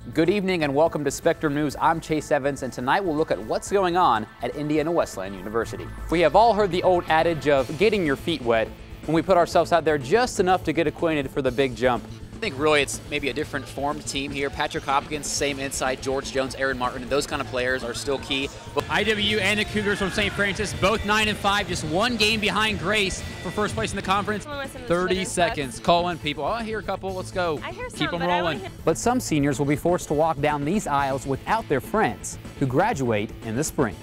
Good evening and welcome to Spectrum News. I'm Chase Evans, and tonight we'll look at what's going on at Indiana Wesleyan University. We have all heard the old adage of getting your feet wet when we put ourselves out there just enough to get acquainted for the big jump. I think really it's maybe a different formed team here. Patrick Hopkins, same inside, George Jones, Aaron Martin, and those kind of players are still key. But IWU and the Cougars from St. Francis, both 9-5, just one game behind Grace for first place in the conference. 30 seconds. Call in, people. Oh, I hear a couple. Let's go. I hear some, keep them rolling. But some seniors will be forced to walk down these aisles without their friends who graduate in the spring.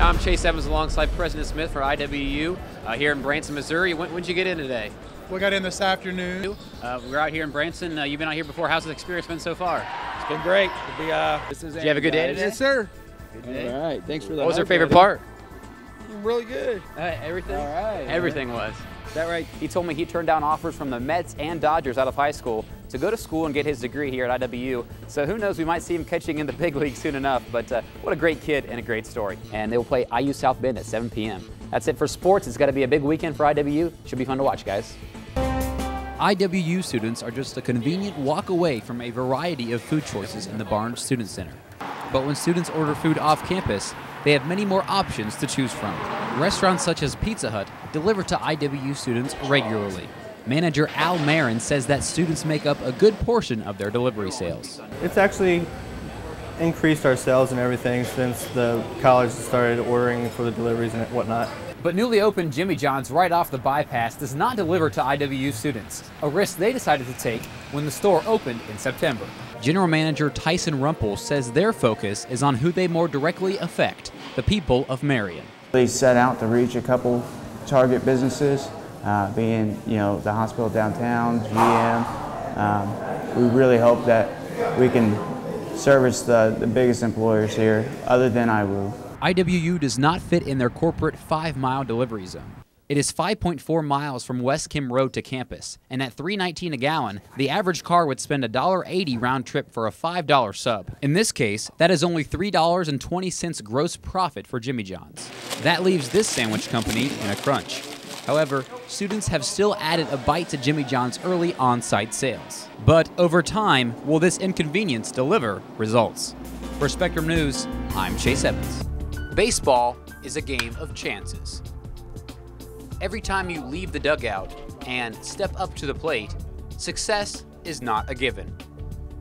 I'm Chase Evans alongside President Smith for IWU here in Branson, Missouri. When'd you get in today? We got in this afternoon. We're out here in Branson. You've been out here before. How's the experience been so far? It's been great. Did you have a good day today? Yes, sir. Good day. All right, thanks for that. What was your favorite part? Really good. Everything? All right. Everything was. Is that right? He told me he turned down offers from the Mets and Dodgers out of high school to go to school and get his degree here at IWU. So who knows, we might see him catching in the big league soon enough. But what a great kid and a great story. And they will play IU South Bend at 7 p.m. That's it for sports. It's got to be a big weekend for IWU. Should be fun to watch, guys. IWU students are just a convenient walk away from a variety of food choices in the Barnes Student Center. But when students order food off campus, they have many more options to choose from. Restaurants such as Pizza Hut deliver to IWU students regularly. Manager Al Marin says that students make up a good portion of their delivery sales. It's actually increased our sales and everything since the college started ordering for the deliveries and whatnot. But newly opened Jimmy John's right off the bypass does not deliver to IWU students, a risk they decided to take when the store opened in September. General Manager Tyson Rumpel says their focus is on who they more directly affect, the people of Marion. They set out to reach a couple target businesses, being the hospital downtown, GM. We really hope that we can service the biggest employers here, other than WIWU. IWU does not fit in their corporate 5-mile delivery zone. It is 5.4 miles from West Kim Road to campus, and at $3.19 a gallon, the average car would spend $1.80 round trip for a $5 sub. In this case, that is only $3.20 gross profit for Jimmy John's. That leaves this sandwich company in a crunch. However, students have still added a bite to Jimmy John's early on-site sales. But over time, will this inconvenience deliver results? For Spectrum News, I'm Chase Evans. Baseball is a game of chances. Every time you leave the dugout and step up to the plate, success is not a given.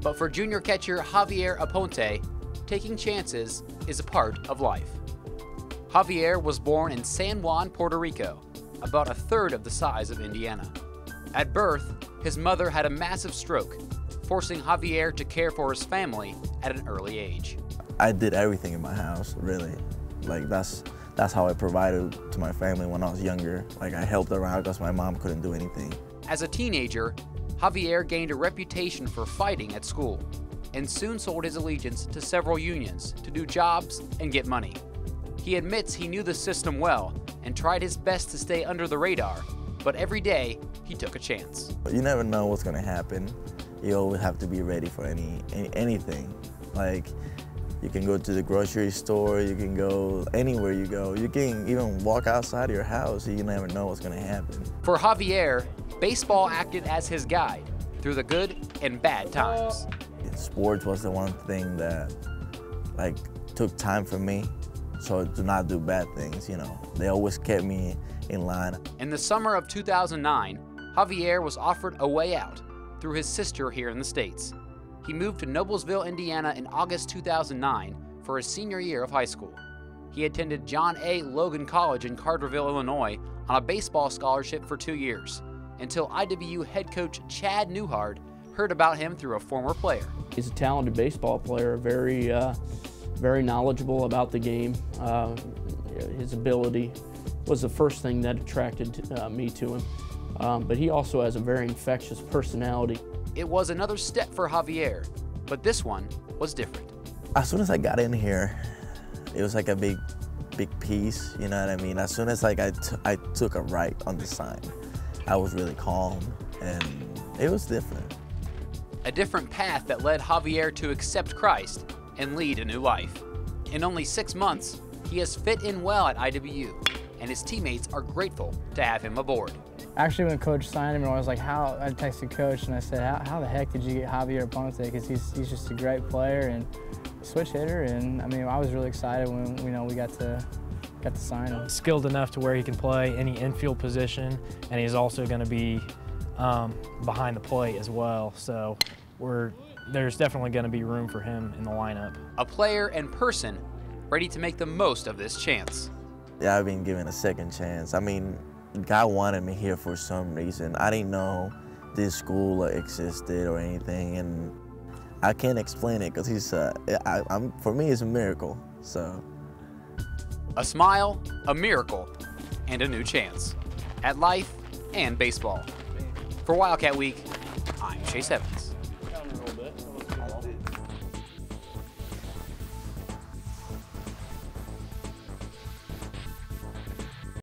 But for junior catcher Javier Aponte, taking chances is a part of life. Javier was born in San Juan, Puerto Rico, about a third of the size of Indiana. At birth, his mother had a massive stroke, forcing Javier to care for his family at an early age. I did everything in my house, really. Like that's how I provided to my family when I was younger. Like I helped around because my mom couldn't do anything. As a teenager, Javier gained a reputation for fighting at school and soon sold his allegiance to several unions to do jobs and get money. He admits he knew the system well and tried his best to stay under the radar, but every day he took a chance. You never know what's gonna happen. You always have to be ready for anything. Like, you can go to the grocery store, you can go anywhere you go. You can even walk outside your house, you never know what's gonna happen. For Javier, baseball acted as his guide through the good and bad times. Sports was the one thing that took time for me, so to not do bad things, They always kept me in line. In the summer of 2009, Javier was offered a way out through his sister here in the States. He moved to Noblesville, Indiana in August 2009 for his senior year of high school. He attended John A. Logan College in Carterville, Illinois on a baseball scholarship for 2 years, until IWU head coach Chad Newhart heard about him through a former player. He's a talented baseball player, very knowledgeable about the game. His ability was the first thing that attracted me to him. But he also has a very infectious personality. It was another step for Javier, but this one was different. As soon as I got in here, it was like a big piece, you know what I mean? As soon as I took a right on the sign, I was really calm, and it was different. A different path that led Javier to accept Christ and lead a new life. In only 6 months, he has fit in well at IWU, and his teammates are grateful to have him aboard. Actually, when Coach signed him, I was like, I texted Coach and I said, how the heck did you get Javier Ponte? Because he's just a great player and switch hitter. And I mean, I was really excited when we got to sign him. Skilled enough to where he can play any infield position, and he's also going to be behind the plate as well. So there's definitely going to be room for him in the lineup. A player and person ready to make the most of this chance. Yeah, I've been given a second chance. I mean, God wanted me here for some reason. I didn't know this school existed or anything, and I can't explain it because for me, it's a miracle. So, a smile, a miracle, and a new chance at life and baseball. For Wildcat Week, I'm Chase Evans.